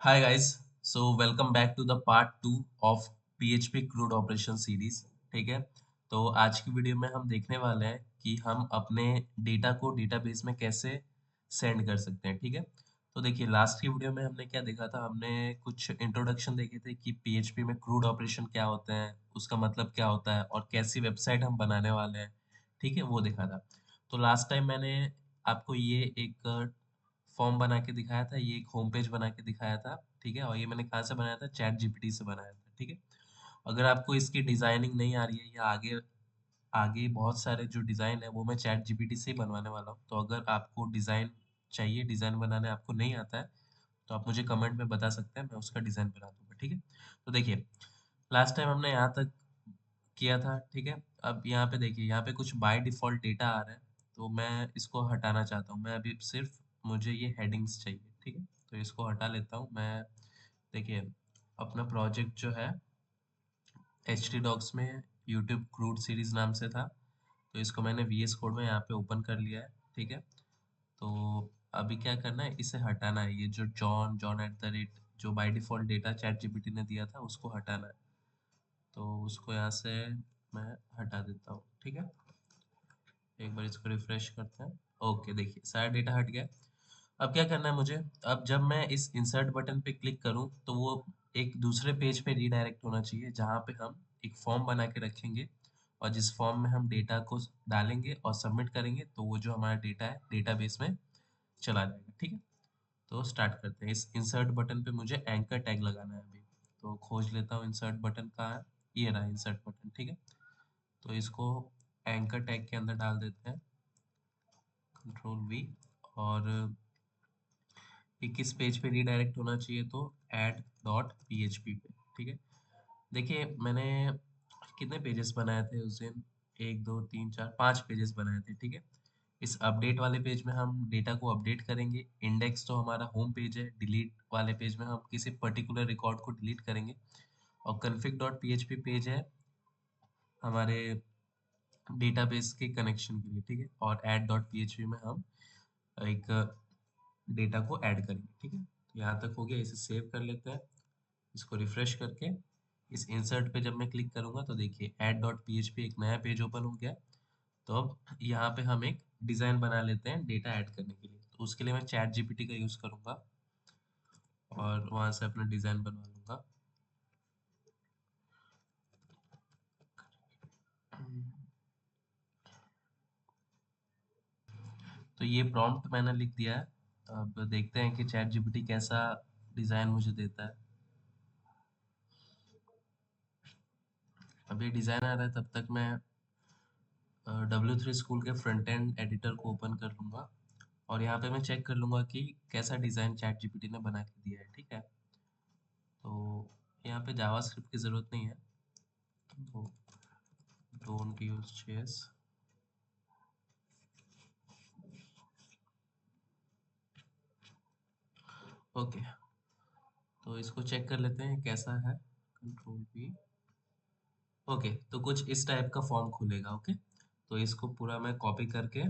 Hi guys, so welcome back to the part 2 of PHP crude operation series. ठीक है, तो आज की वीडियो में हम देखने वाले हैं कि हम अपने डेटा को डेटाबेस में कैसे सेंड कर सकते हैं। ठीक है, तो देखिए लास्ट की वीडियो में हमने क्या देखा था। हमने कुछ इंट्रोडक्शन देखे थे कि PHP में क्रूड ऑपरेशन क्या होते हैं, उसका मतलब क्या होता है और कैसी वेबसाइट हम बनाने वाले हैं। ठीक है, वो देखा था। तो लास्ट टाइम मैंने आपको ये एक फॉर्म बना के दिखाया था, ये एक होम पेज बना के दिखाया था। ठीक है, और ये मैंने कहाँ से बनाया था, चैट जीपीटी से बनाया था। ठीक है, अगर आपको इसकी डिजाइनिंग नहीं आ रही है या आगे आगे बहुत सारे जो डिजाइन है वो मैं चैट जीपीटी से ही बनवाने वाला हूँ। तो अगर आपको डिजाइन चाहिए, डिजाइन बनाने आपको नहीं आता है, तो आप मुझे कमेंट में बता सकते हैं, मैं उसका डिजाइन बना दूंगा। ठीक है, तो देखिए लास्ट टाइम हमने यहाँ तक किया था। ठीक है, अब यहाँ पे देखिए, यहाँ पे कुछ बाय डिफॉल्ट डेटा आ रहा है, तो मैं इसको हटाना चाहता हूँ। मैं अभी सिर्फ मुझे ये हेडिंग्स चाहिए। ठीक है, तो इसको हटा लेता हूँ मैं। देखिए अपना प्रोजेक्ट जो है एच टी डॉक्स में यूट्यूब क्रूड सीरीज नाम से था, तो इसको मैंने VS कोड में यहाँ पे ओपन कर लिया है। ठीक है, तो अभी क्या करना है, इसे हटाना है। ये जो जॉन जॉन एट द रेट जो by default data ChatGPT ने दिया था उसको हटाना है। तो उसको यहाँ से मैं हटा देता हूँ। ठीक है, एक बार इसको रिफ्रेश करते हैं। ओके, देखिए सारा डेटा हट गया। अब क्या करना है मुझे, अब जब मैं इस इंसर्ट बटन पे क्लिक करूं तो वो एक दूसरे पेज पे रीडायरेक्ट होना चाहिए, जहां पे हम एक फॉर्म बना के रखेंगे और जिस फॉर्म में हम डेटा को डालेंगे और सबमिट करेंगे, तो वो जो हमारा डेटा है डेटाबेस में चला जाएगा। ठीक है, तो स्टार्ट करते हैं। इस इंसर्ट बटन पे मुझे एंकर टैग लगाना है अभी। तो खोज लेता हूँ इंसर्ट बटन कहाँ है। ये रहा इंसर्ट बटन। ठीक है, तो इसको एंकर टैग के अंदर डाल देते हैं, Ctrl+V। और ये किस पेज पे रीडायरेक्ट होना चाहिए, तो add.php पे। ठीक है, देखिए मैंने कितने पेजेस बनाए थे उस दिन, एक दो तीन चार पांच पेजेस बनाए थे। ठीक है, इस अपडेट वाले पेज में हम डेटा को अपडेट करेंगे। इंडेक्स तो हमारा होम पेज है। डिलीट वाले पेज में हम किसी पर्टिकुलर रिकॉर्ड को डिलीट करेंगे। और config.php पेज है हमारे डेटाबेस के कनेक्शन के लिए। ठीक है, और add.php में हम एक डेटा को ऐड करेंगे। ठीक है, तो यहाँ तक हो गया, इसे सेव कर लेते हैं। इसको रिफ्रेश करके इस इंसर्ट पे जब मैं क्लिक करूंगा तो देखिए add.php एक नया पेज ओपन हो गया। तो अब यहाँ पे हम एक डिजाइन बना लेते हैं डेटा ऐड करने के लिए। तो उसके लिए मैं चैट जीपीटी का यूज करूंगा और वहां से अपना डिजाइन बनवा लूंगा। तो ये प्रॉम्प्ट मैंने लिख दिया है। अब देखते हैं कि चैट जीपीटी कैसा डिजाइन मुझे देता है। अब ये डिजाइन आ रहा है, तब तक मैं W3 स्कूल के फ्रंट एंड एडिटर को ओपन कर लूंगा और यहाँ पे मैं चेक कर लूंगा कि कैसा डिजाइन चैट जीपीटी ने बना के दिया है। ठीक है, तो यहाँ पे जावास्क्रिप्ट की जरूरत नहीं है, तो डोंट यूज जेएस। ओके, तो इसको चेक कर लेते हैं कैसा है। Ctrl+V। ओके, तो कुछ इस टाइप का फॉर्म खुलेगा। ओके, तो इसको पूरा मैं कॉपी करके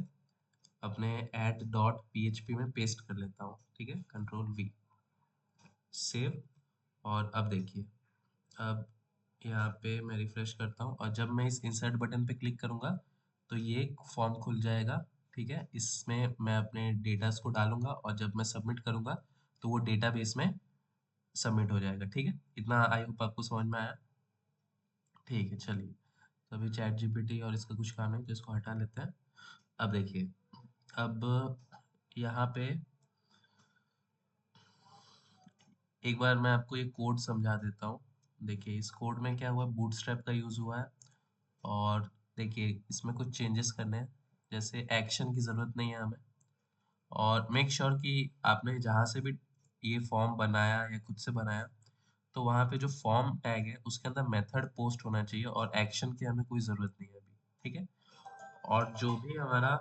अपने add.php में पेस्ट कर लेता हूँ। ठीक है, Ctrl+V, सेव। और अब देखिए, अब यहाँ पे मैं रिफ्रेश करता हूँ और जब मैं इस इंसर्ट बटन पे क्लिक करूंगा तो ये एक फॉर्म खुल जाएगा। ठीक है, इसमें मैं अपने डेटास को डालूंगा और जब मैं सबमिट करूंगा तो वो डेटाबेस में सबमिट हो जाएगा। ठीक है, इतना आई होप आपको समझ में आया। ठीक है, चलिए, तो अभी चैट जीपीटी और इसका कुछ काम है तो इसको हटा लेते हैं। अब देखिए, अब यहाँ पे एक बार मैं आपको ये कोड समझा देता हूँ। देखिए इस कोड में क्या हुआ, बूटस्ट्रैप का यूज हुआ है। और देखिए इसमें कुछ चेंजेस करने हैं, जैसे एक्शन की ज़रूरत नहीं है हमें। और मेक श्योर कि आपने जहाँ से भी ये फॉर्म बनाया या खुद से बनाया, तो वहाँ पे जो फॉर्म टैग है उसके अंदर मेथड पोस्ट होना चाहिए और एक्शन की हमें कोई ज़रूरत नहीं है अभी। ठीक है, और जो भी हमारा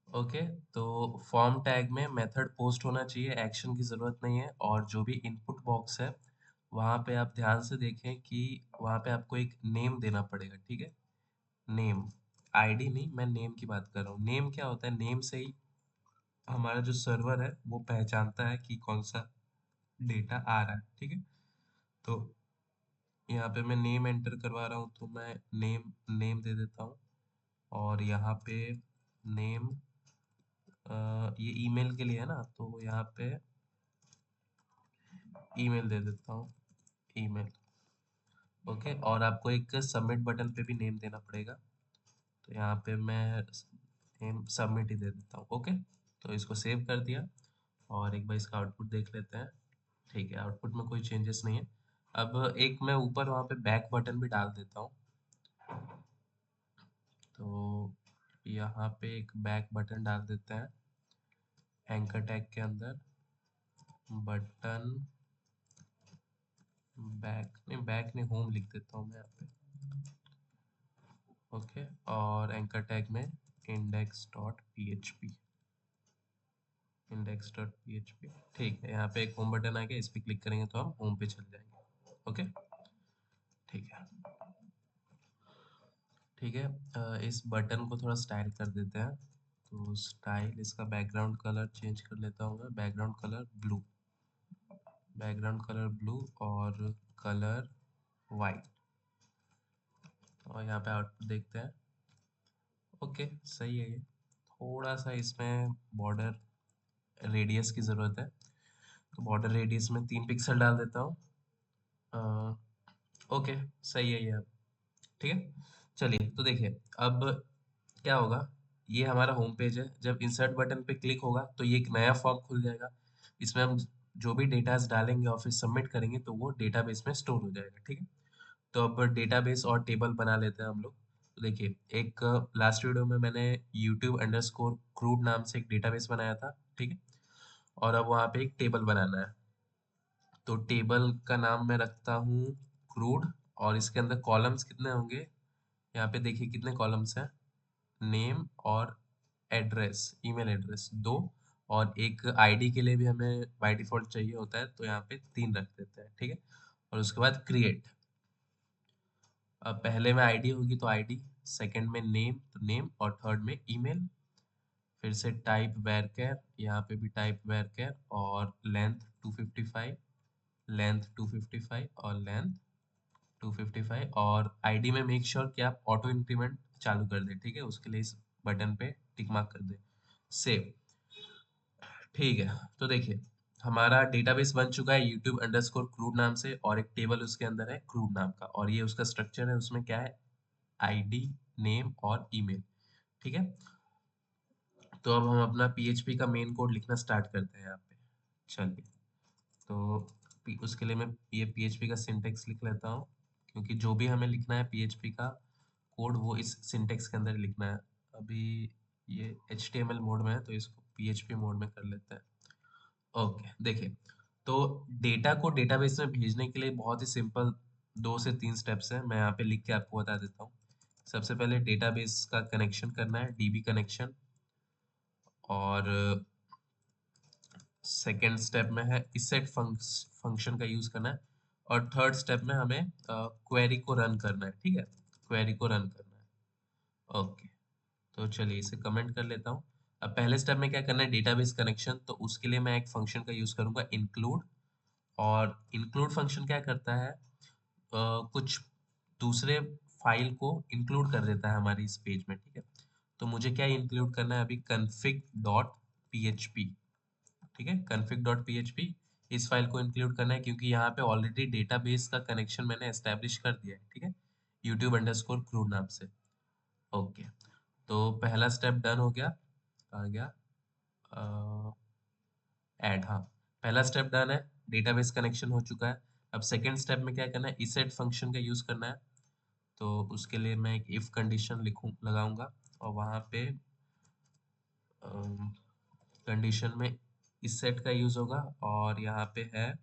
ओके, तो फॉर्म टैग में मेथड पोस्ट होना चाहिए, एक्शन की ज़रूरत नहीं है। और जो भी इनपुट बॉक्स है वहाँ पे आप ध्यान से देखें कि वहाँ पे आपको एक नेम देना पड़ेगा। ठीक है, नेम, आईडी नहीं, मैं नेम की बात कर रहा हूँ। नेम क्या होता है, नेम से ही हमारा जो सर्वर है वो पहचानता है कि कौन सा डेटा आ रहा है, ठीक है। तो यहाँ पे मैं नेम एंटर करवा रहा हूँ, तो मैं नेम नेम दे देता हूँ। और यहाँ पे नेम ये ईमेल के लिए है ना, तो यहाँ पे ईमेल दे देता हूँ, ईमेल। ओके, और आपको एक सबमिट बटन पे भी नेम देना पड़ेगा, तो यहाँ पे मैं नेम सबमिट ही दे देता हूँ। ओके, तो इसको सेव कर दिया और एक बार इसका आउटपुट देख लेते हैं। ठीक है, आउटपुट में कोई चेंजेस नहीं है। अब एक मैं ऊपर वहाँ पे बैक बटन भी डाल देता हूँ, तो यहाँ पे एक बैक बटन डाल देते हैं एंकर टैग के अंदर। बटन बैक नहीं, होम लिख देता हूँ मैं यहाँ पे। ओके, और एंकर टैग में index.php, index.php। ठीक है, यहाँ पे एक होम बटन आ गया, इस पर क्लिक करेंगे तो हम होम पे चल जाएंगे। ओके, ठीक है। ठीक है, इस बटन को थोड़ा स्टाइल कर देते हैं, तो स्टाइल, इसका बैकग्राउंड कलर चेंज कर लेता हूँ मैं, background colour blue, background colour blue और कलर वाइट। और यहाँ पे आउटपुट देखते हैं। ओके, सही है ये। थोड़ा सा इसमें बॉर्डर रेडियस की ज़रूरत है, तो बॉर्डर रेडियस में 3 पिक्सल डाल देता हूँ। ओके, सही है ये अब। ठीक है, चलिए तो देखिए अब क्या होगा। ये हमारा होम पेज है, जब इंसर्ट बटन पे क्लिक होगा तो ये एक नया फॉर्म खुल जाएगा। इसमें हम जो भी डेटास डालेंगे और फिर सबमिट करेंगे तो वो डेटाबेस में स्टोर हो जाएगा। ठीक है, तो अब डेटाबेस और टेबल बना लेते हैं हम लोग। तो देखिए, एक लास्ट वीडियो में मैंने YouTube_क्रूड नाम से एक डेटाबेस बनाया था, ठीक है। और अब वहाँ पे एक टेबल बनाना है, तो टेबल का नाम मैं रखता हूँ क्रूड। और इसके अंदर कॉलम्स कितने होंगे, यहाँ पे देखिए कितने कॉलम्स हैं। नेम और एड्रेस, ईमेल एड्रेस 2, और एक आईडी के लिए भी हमें बाय डिफॉल्ट चाहिए होता है, तो यहाँ पे 3 रख देते हैं। ठीक है, और उसके बाद क्रिएट। अब पहले में आईडी होगी तो आईडी, सेकंड में नेम तो नेम, और थर्ड में ईमेल। फिर से टाइप वैरचर, यहाँ पे भी टाइप वैरचर, और लेंथ 255, लेंथ 255 और लेंथ 255। और आईडी में मेक श्योर कि आप ऑटो इंक्रीमेंट चालू कर दें, ठीक है। उसके लिए इस बटन पे टिक मार्क कर दें, सेव। ठीक है, तो देखिए हमारा डेटाबेस बन चुका है YouTube_क्रूड नाम से, और एक टेबल उसके अंदर है क्रूड नाम का, और ये उसका स्ट्रक्चर है। उसमें क्या है, आईडी, नेम और ईमेल। ठीक है, तो अब हम अपना PHP का मेन कोड लिखना स्टार्ट करते हैं यहाँ पे। चलिए, तो उसके लिए मैं ये PHP का सिंटेक्स लिख लेता हूँ, क्योंकि जो भी हमें लिखना है PHP का कोड वो इस सिंटेक्स के अंदर लिखना है। अभी ये HTML मोड में है, तो इसको PHP मोड में कर लेते हैं। ओके, देखिए, तो डेटा को डेटाबेस में भेजने के लिए बहुत ही सिंपल 2 से 3 स्टेप्स हैं, मैं यहाँ पे लिख के आपको बता देता हूँ। सबसे पहले डेटाबेस का कनेक्शन करना है, DB कनेक्शन। और सेकेंड स्टेप में है इसेट फंक्शन का यूज करना है। और थर्ड स्टेप में हमें क्वेरी को रन करना है, ठीक है, क्वेरी को रन करना है। ओके, तो चलिए इसे कमेंट कर लेता हूँ। अब पहले स्टेप में क्या करना है, डेटाबेस कनेक्शन, तो उसके लिए मैं एक फंक्शन का यूज करूंगा, इंक्लूड। और इंक्लूड फंक्शन क्या करता है, कुछ दूसरे फाइल को इंक्लूड कर देता है हमारी इस पेज में, ठीक है। तो मुझे क्या इंक्लूड करना है अभी, config.php। ठीक है, config.php, इस फाइल को इंक्लूड करना है, क्योंकि यहाँ पे ऑलरेडी डेटाबेस का कनेक्शन मैंने एस्टेब्लिश कर दिया है, ठीक है, YouTube_क्रूड नाम से। ओके, तो पहला स्टेप डन हो गया। आ गया ऐड, हाँ, पहला स्टेप डन है, डेटाबेस कनेक्शन हो चुका है। अब सेकेंड स्टेप में क्या करना है, इसेट फंक्शन का यूज करना है। तो उसके लिए मैं एक इफ कंडीशन लिखूं लगाऊंगा, और वहां पे कंडीशन में इस सेट का यूज होगा। और यहाँ पे है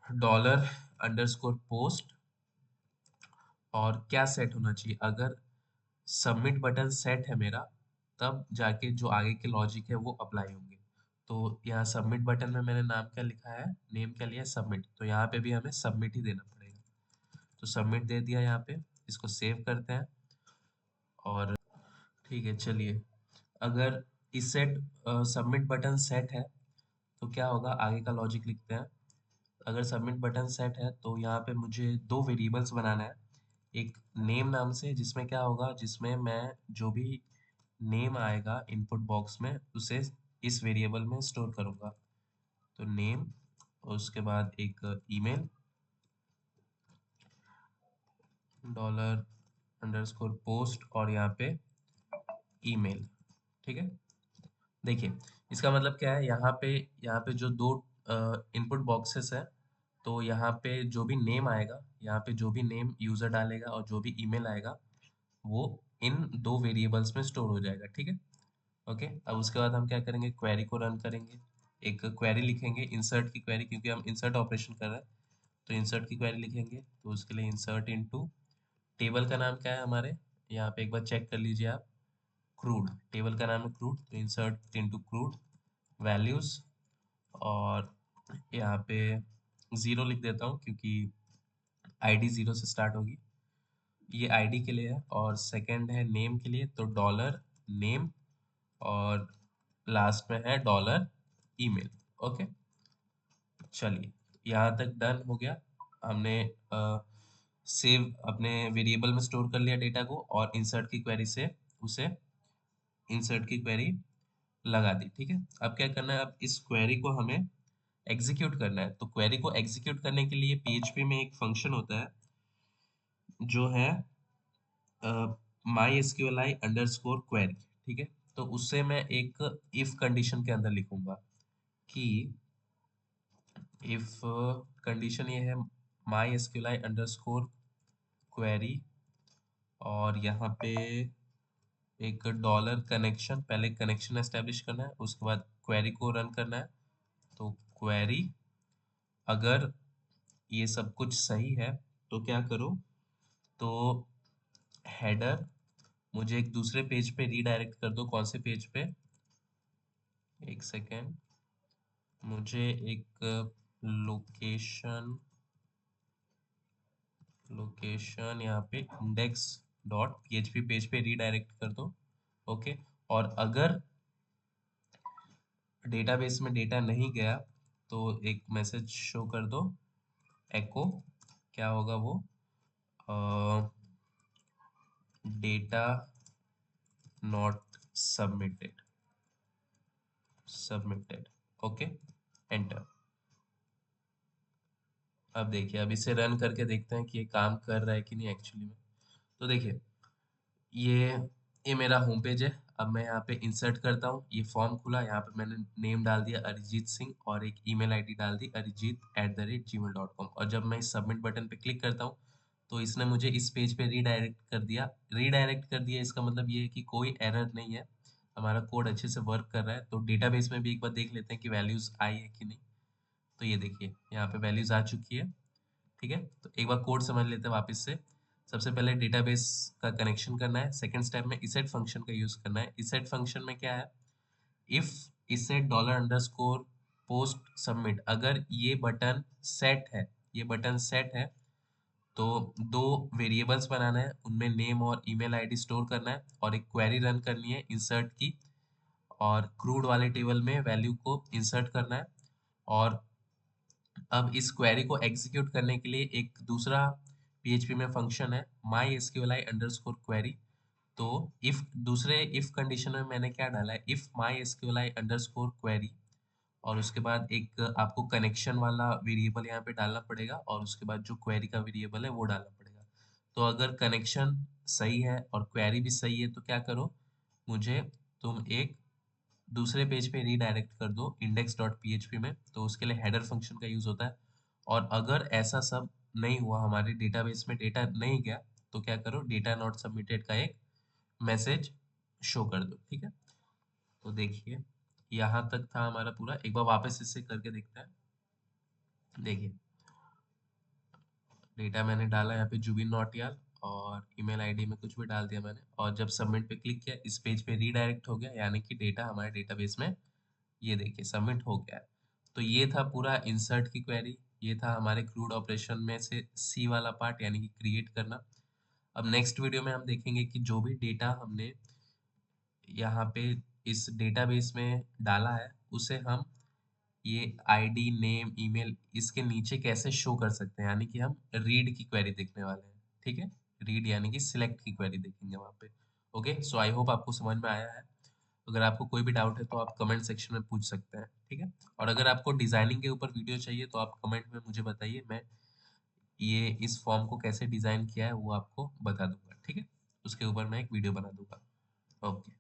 $_पोस्ट। और क्या सेट होना चाहिए, अगर सबमिट बटन सेट है मेरा, तब जाके जो आगे के लॉजिक है वो अप्लाई होंगे। तो यहाँ सबमिट बटन में मैंने नाम क्या लिखा है, नेम क्या लिया है, सबमिट, तो यहाँ पे भी हमें सबमिट ही देना पड़ेगा। तो सबमिट दे दिया यहाँ पे, इसको सेव करते हैं। और ठीक है, चलिए, अगर इस सेट सबमिट बटन सेट है तो क्या होगा, आगे का लॉजिक लिखते हैं। अगर सबमिट बटन सेट है तो यहाँ पे मुझे दो वेरिएबल्स बनाना है। एक नेम नाम से, जिसमें क्या होगा, जिसमें मैं जो भी नेम आएगा इनपुट बॉक्स में उसे इस वेरिएबल में स्टोर करूंगा। तो नेम, उसके बाद एक ईमेल, डॉलर अंडरस्कोर पोस्ट, और यहाँ पे ईमेल। ठीक है, देखिए इसका मतलब क्या है, यहाँ पे जो दो इनपुट बॉक्सेस है, तो यहाँ पे जो भी नेम आएगा, यहाँ पे जो भी नेम यूजर डालेगा और जो भी ईमेल आएगा वो इन दो वेरिएबल्स में स्टोर हो जाएगा। ठीक है, ओके। अब उसके बाद हम क्या करेंगे, क्वेरी को रन करेंगे। एक क्वेरी लिखेंगे, इंसर्ट की क्वेरी, क्योंकि हम इंसर्ट ऑपरेशन कर रहे हैं। तो इंसर्ट की क्वेरी लिखेंगे, तो उसके लिए इंसर्ट इनटू, टेबल का नाम क्या है हमारे, यहाँ पे एक बार चेक कर लीजिए आप, क्रूड, टेबल का नाम है क्रूड, तो इंसर्ट इनटू क्रूड वैल्यूज, और यहाँ पे जीरो लिख देता हूँ क्योंकि आईडी जीरो से स्टार्ट होगी। ये आईडी के लिए है, और सेकंड है नेम के लिए, तो डॉलर नेम, और लास्ट में है डॉलर ईमेल। ओके, चलिए यहाँ तक डन हो गया। हमने सेव अपने वेरिएबल में स्टोर कर लिया डेटा को, और इंसर्ट की क्वेरी से उसे इंसर्ट की क्वेरी लगा दी। ठीक है, अब क्या करना है, अब इस क्वेरी को हमें एग्जीक्यूट करना है। तो क्वेरी को एग्जीक्यूट करने के लिए पीएचपी में एक फंक्शन होता है जो है माई एसक्यूएलआई अंडरस्कोर क्वेरी। ठीक है, तो उससे मैं एक इफ कंडीशन के अंदर लिखूंगा कि इफ कंडीशन ये है, माई एसक्यूएलआई अंडरस्कोर क्वेरी, और यहाँ पे एक डॉलर कनेक्शन, पहले कनेक्शन एस्टेब्लिश करना है, उसके बाद क्वेरी को रन करना है। तो क्वेरी, अगर ये सब कुछ सही है तो क्या करो, तो हेडर मुझे एक दूसरे पेज पे रीडायरेक्ट कर दो। कौन से पेज पे, एक सेकेंड, मुझे एक लोकेशन लोकेशन यहाँ पे इंडेक्स डॉट पीएचपी पेज पे रीडायरेक्ट कर दो। ओके, और अगर डेटाबेस में डेटा नहीं गया तो एक मैसेज शो कर दो, एको, क्या होगा वो, data not submitted, submitted. Okay, enter. अब देखिए, अब इसे रन करके देखते हैं कि ये काम कर रहा है कि नहीं एक्चुअली में। तो देखिए, ये ये मेरा होम पेज है। अब मैं यहाँ पे इंसर्ट करता हूँ, ये फॉर्म खुला, यहाँ पे मैंने नेम डाल दिया अरिजीत सिंह, और एक ईमेल आईडी डाल दी arijit@gmail.com, और जब मैं इस सबमिट बटन पे क्लिक करता हूँ तो इसने मुझे इस पेज पे रीडायरेक्ट कर दिया। इसका मतलब ये है कि कोई एरर नहीं है, हमारा कोड अच्छे से वर्क कर रहा है। तो डेटाबेस में भी एक बार देख लेते हैं कि वैल्यूज आई है कि नहीं। तो ये देखिए, यहाँ पे वैल्यूज आ चुकी है। ठीक है, तो एक बार कोड समझ लेते हैं वापस से। सबसे पहले डेटाबेस का कनेक्शन करना है, सेकंड स्टेप में इसेट फंक्शन का यूज करना है। इसेट फंक्शन में क्या है, if isset dollar underscore post submit, अगर ये बटन सेट है, ये बटन सेट है, तो दो वेरिएबल्स बनाना है, उनमें नेम और ईमेल आईडी स्टोर करना है, और एक क्वेरी रन करनी है इंसर्ट की, और क्रूड वाले टेबल में वैल्यू को इंसर्ट करना है। और अब इस क्वेरी को एग्जीक्यूट करने के लिए एक दूसरा पीएचपी में फंक्शन है, माई एसक्यूएलआई अंडरस्कोर क्वेरी। तो इफ, दूसरे इफ कंडीशन में मैंने क्या डाला है, इफ माई एसक्यूएलआई अंडरस्कोर क्वेरी, और उसके बाद एक आपको कनेक्शन वाला वेरिएबल यहाँ पे डालना पड़ेगा, और उसके बाद जो क्वेरी का वेरिएबल है वो डालना पड़ेगा। तो अगर कनेक्शन सही है और क्वेरी भी सही है तो क्या करो, मुझे तुम एक दूसरे पेज पे रीडायरेक्ट कर दो इंडेक्स डॉट पीएचपी में। तो उसके लिए हेडर फंक्शन का यूज होता है। और अगर ऐसा सब नहीं हुआ, हमारे डेटाबेस में डेटा नहीं गया, तो क्या करो, डेटा नॉट सबमिटेड का एक मैसेज शो कर दो। ठीक है, तो देखिए यहाँ तक था हमारा पूरा। एक बार वापस इससे करके देखते हैं। देखिए, डेटा मैंने डाला यहाँ पे जुबिन नौटियाल, और ईमेल आईडी में कुछ भी डाल दिया मैंने, और जब सबमिट पे क्लिक किया इस पेज पे रीडायरेक्ट हो गया, यानी कि डेटा हमारे डेटाबेस में, ये देखिए, सबमिट हो गया है। तो ये था पूरा इंसर्ट की क्वेरी, ये था हमारे क्रूड ऑपरेशन में से सी वाला पार्ट, यानी कि क्रिएट करना। अब नेक्स्ट वीडियो में हम देखेंगे कि जो भी डेटा हमने यहाँ पे इस डेटाबेस में डाला है उसे हम ये आईडी, नेम, ईमेल इसके नीचे कैसे शो कर सकते हैं, यानी कि हम रीड की क्वेरी देखने वाले हैं। ठीक है, रीड यानी कि सिलेक्ट की क्वेरी देखेंगे वहाँ पे। ओके, सो आई होप आपको समझ में आया है। अगर आपको कोई भी डाउट है तो आप कमेंट सेक्शन में पूछ सकते हैं। ठीक है, और अगर आपको डिजाइनिंग के ऊपर वीडियो चाहिए तो आप कमेंट में मुझे बताइए, मैं ये इस फॉर्म को कैसे डिजाइन किया है वो आपको बता दूंगा। ठीक है, उसके ऊपर मैं एक वीडियो बना दूंगा। ओके।